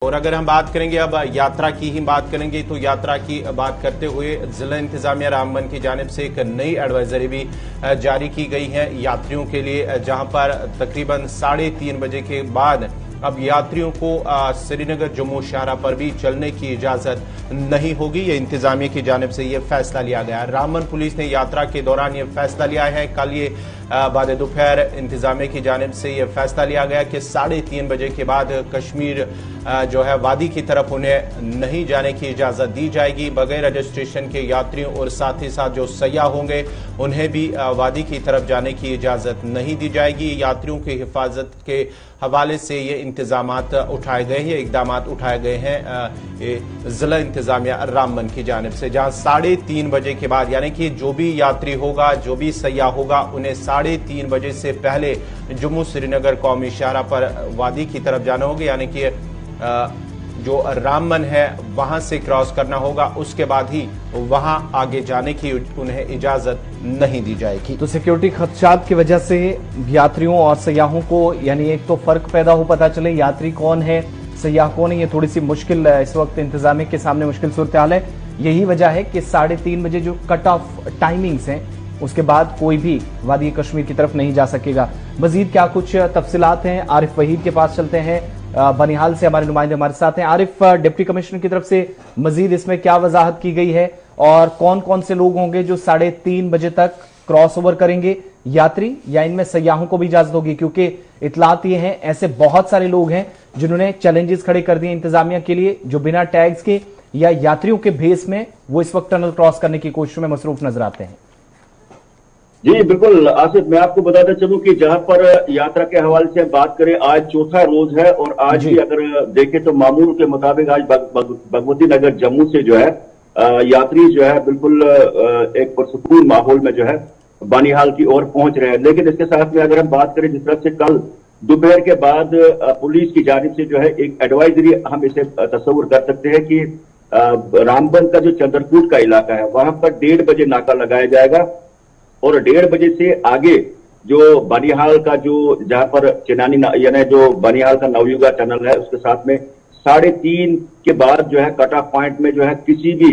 और अगर हम बात करेंगे अब यात्रा की ही बात करेंगे तो यात्रा की बात करते हुए जिला इंतजामिया रामबन की जानिब से एक नई एडवाइजरी भी जारी की गई है यात्रियों के लिए, जहां पर तकरीबन 3:30 बजे के बाद अब यात्रियों को श्रीनगर जम्मू शाहरा पर भी चलने की इजाजत नहीं होगी। ये इंतजामिया की जानिब से ये फैसला लिया गया। रामबन पुलिस ने यात्रा के दौरान ये फैसला लिया है। कल ये बाद दोपहर इंतजामिया की जानिब से ये फैसला लिया गया कि 3:30 बजे के बाद कश्मीर जो है वादी की तरफ उन्हें नहीं जाने की इजाजत दी जाएगी। बगैर रजिस्ट्रेशन के यात्रियों और साथ ही साथ जो सयाह होंगे उन्हें भी वादी की तरफ जाने की इजाजत नहीं दी जाएगी। यात्रियों की हिफाजत के हवाले से ये इंतजामात उठाए गए हैं, इकदाम उठाए गए हैं जिला इंतजामिया रामबन की जानिब से, जहां 3:30 बजे के बाद यानी कि जो भी यात्री होगा, जो भी सयाह होगा, उन्हें 3:30 बजे से पहले जम्मू श्रीनगर कौमी शाहरा पर वादी की तरफ जाना होगा, यानी कि जो रामबन है वहां से क्रॉस करना होगा। उसके बाद ही वहां आगे जाने की उन्हें इजाजत नहीं दी जाएगी। तो सिक्योरिटी खदशात की वजह से यात्रियों और सयाहों को यानी एक तो फर्क पैदा हो, पता चले यात्री कौन है सयाह कौन है, ये थोड़ी सी मुश्किल इस वक्त इंतजामिया के सामने मुश्किल सूरत हाल है। यही वजह है कि 3:30 बजे जो कट ऑफ टाइमिंग्स हैं उसके बाद कोई भी वादी कश्मीर की तरफ नहीं जा सकेगा। मजीद क्या कुछ तफसीलात हैं, आरिफ वहीद के पास चलते हैं, बनिहाल से हमारे नुमाइंदे हमारे साथ हैं। आरिफ, डिप्टी कमिश्नर की तरफ से मजीद इसमें क्या वजाहत की गई है और कौन कौन से लोग होंगे जो 3:30 बजे तक क्रॉस ओवर करेंगे यात्री, या इनमें सयाहों को भी इजाजत होगी? क्योंकि इतलात ये हैं ऐसे बहुत सारे लोग हैं जिन्होंने चैलेंजेस खड़े कर दिए इंतजामिया के लिए, जो बिना टैग्स के या यात्रियों के भेस में वो इस वक्त टनल क्रॉस करने की कोशिश में मसरूफ नजर आते हैं। जी बिल्कुल आसिफ, मैं आपको बताता चलूं कि जहां पर यात्रा के हवाले से बात करें, आज चौथा रोज है और आज भी अगर देखें तो मामूल के मुताबिक आज भगवती नगर जम्मू से जो है यात्री जो है बिल्कुल एक पुरसुकून माहौल में जो है बनिहाल की ओर पहुंच रहे हैं। लेकिन इसके साथ में अगर हम बात करें जिस तरह से कल दोपहर के बाद पुलिस की जानिब से जो है एक एडवाइजरी, हम इसे तस्वुर कर सकते हैं कि रामबन का जो चंद्रकूट का इलाका है वहां पर 1:30 बजे नाका लगाया जाएगा और 1:30 बजे से आगे जो बनिहाल का जो जहां पर चिनानी यानी जो बनिहाल का नवयुगा टनल है उसके साथ में 3:30 के बाद जो है कट ऑफ पॉइंट में जो है किसी भी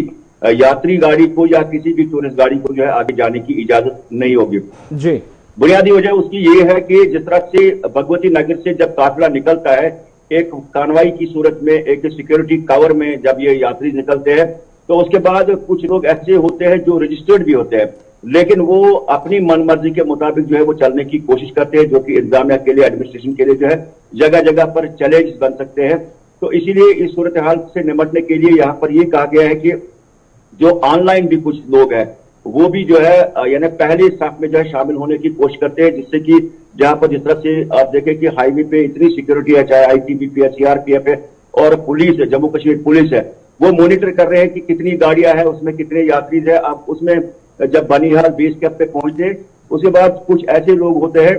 यात्री गाड़ी को या किसी भी टूरिस्ट गाड़ी को जो है आगे जाने की इजाजत नहीं होगी। जी, बुनियादी वजह उसकी ये है कि जिस तरह से भगवती नगर से जब काफिला निकलता है एक कार्रवाई की सूरत में, एक सिक्योरिटी कवर में जब ये यात्री निकलते हैं तो उसके बाद कुछ लोग ऐसे होते हैं जो रजिस्टर्ड भी होते हैं, लेकिन वो अपनी मनमर्जी के मुताबिक जो है वो चलने की कोशिश करते हैं, जो कि इंतजामिया के लिए, एडमिनिस्ट्रेशन के लिए जो है जगह जगह पर चैलेंज बन सकते हैं। तो इसीलिए इस सूरत हाल से निपटने के लिए यहाँ पर ये कहा गया है कि जो ऑनलाइन भी कुछ लोग हैं वो भी जो है यानी पहले साफ में जो है शामिल होने की कोशिश करते हैं, जिससे कि जहां पर जिस तरह से आप देखें कि हाईवे पे इतनी सिक्योरिटी है, चाहे आईटीबीपी है, सीआरपीएफ है और पुलिस है, जम्मू कश्मीर पुलिस है, वो मॉनिटर कर रहे हैं कि कितनी गाड़ियां हैं, उसमें कितने यात्री है। आप उसमें जब बनिहाल बेस कैंप पे पहुंचते उसके बाद कुछ ऐसे लोग होते हैं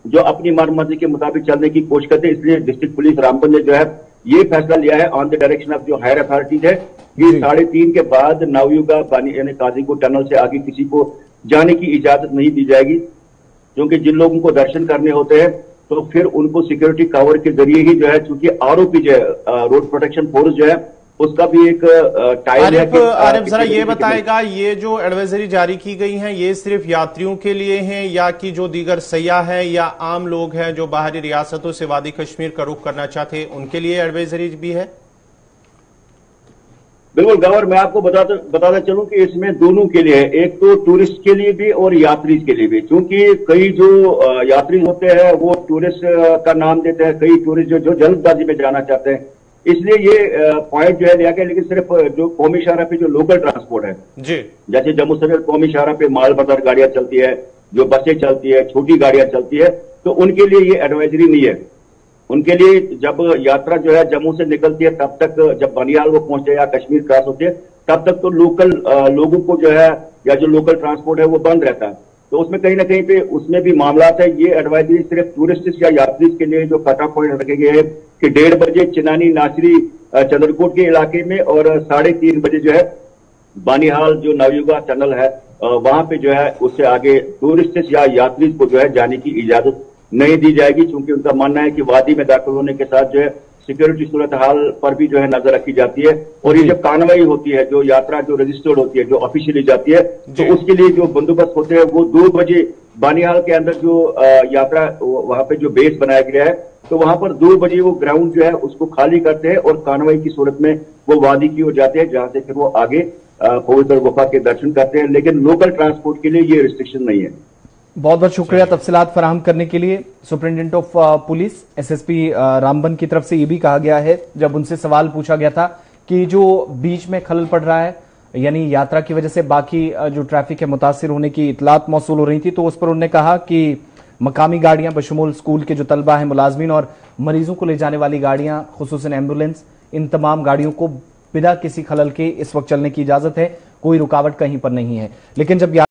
जो अपनी मनमर्जी के मुताबिक चलने की कोशिश करते हैं। इसलिए डिस्ट्रिक्ट पुलिस रामबन ने जो है ये फैसला लिया है ऑन द डायरेक्शन ऑफ जो हायर अथॉरिटीज है कि 3:30 के बाद नवयुगा यानी काजीकोट टनल से आगे किसी को जाने की इजाजत नहीं दी जाएगी, क्योंकि जिन लोगों को दर्शन करने होते हैं तो फिर उनको सिक्योरिटी कवर के जरिए ही जो है, चूंकि आरओपी जो है रोड प्रोटेक्शन फोर्स जो है उसका भी एक टाइम है। आरिफ जरा ये बताएगा, ये जो एडवाइजरी जारी की गई है ये सिर्फ यात्रियों के लिए हैं या कि जो दीगर सयाह है या आम लोग हैं जो बाहरी रियासतों से वादी कश्मीर का रुख करना चाहते हैं उनके लिए एडवाइजरी भी है? बिल्कुल गवर, मैं आपको बताता चलूं कि इसमें दोनों के लिए है, एक तो टूरिस्ट के लिए भी और यात्री के लिए भी, क्योंकि कई जो यात्री होते हैं वो टूरिस्ट का नाम देते हैं, कई टूरिस्ट जो जल्दबाजी में जाना चाहते हैं, इसलिए ये पॉइंट जो है लिया गया। लेकिन सिर्फ जो कौमी शाहरा पे जो लोकल ट्रांसपोर्ट है जी, जैसे जम्मू से कौमी शाहरा पे माल बदर गाड़ियां चलती है, जो बसें चलती है, छोटी गाड़ियां चलती है, तो उनके लिए ये एडवाइजरी नहीं है। उनके लिए जब यात्रा जो है जम्मू से निकलती है तब तक, जब बनिहाल वो पहुंचते हैं या कश्मीर क्रॉस होते हैं तब तक तो लोकल लोगों को जो है या जो लोकल ट्रांसपोर्ट है वो बंद रहता है। तो उसमें कहीं ना कहीं पे उसमें भी मामला है। ये एडवाइजरी सिर्फ टूरिस्ट या यात्री के लिए जो कट ऑफ पॉइंट रखे गए हैं कि 1:30 बजे चिनानी नासरी चंद्रकोट के इलाके में और 3:30 बजे जो है बनिहाल जो नवयुगा टनल है वहां पे जो है उससे आगे टूरिस्ट या यात्री को जो है जाने की इजाजत नहीं दी जाएगी, क्योंकि उनका मानना है कि वादी में दाखिल होने के साथ जो है सिक्योरिटी सूरत हाल पर भी जो है नजर रखी जाती है। और ये जब कार्रवाई होती है, जो यात्रा जो रजिस्टर्ड होती है, जो ऑफिशियली जाती है, तो उसके लिए जो बंदोबस्त होते हैं वो 2 बजे बानिहाल के अंदर जो यात्रा वहां पे जो बेस बनाया गया है, तो वहां पर 2 बजे वो ग्राउंड जो है उसको खाली करते हैं और कार्रवाई की सूरत में वो वादी की ओर जाते हैं, जहां से फिर वो आगे पवित्र गुफा के दर्शन करते हैं। लेकिन लोकल ट्रांसपोर्ट के लिए ये रिस्ट्रिक्शन नहीं है। बहुत बहुत शुक्रिया तफसीलात फराहम करने के लिए। Superintendent of police SSP Ramban की तरफ से ये भी कहा गया है, जब उनसे सवाल पूछा गया था कि जो बीच में खलल पड़ रहा है, यानी यात्रा की वजह से बाकी जो ट्रैफिक है मुतासिर होने की इतलात मौसूल हो रही थी, तो उस पर उन्होंने कहा कि मकामी गाड़ियां बशमूल स्कूल के जो तलबा है, मुलाजमीन और मरीजों को ले जाने वाली गाड़ियां, खुसूसन एम्बुलेंस, इन तमाम गाड़ियों को बिना किसी खलल के इस वक्त चलने की इजाजत है, कोई रुकावट कहीं पर नहीं है। लेकिन जब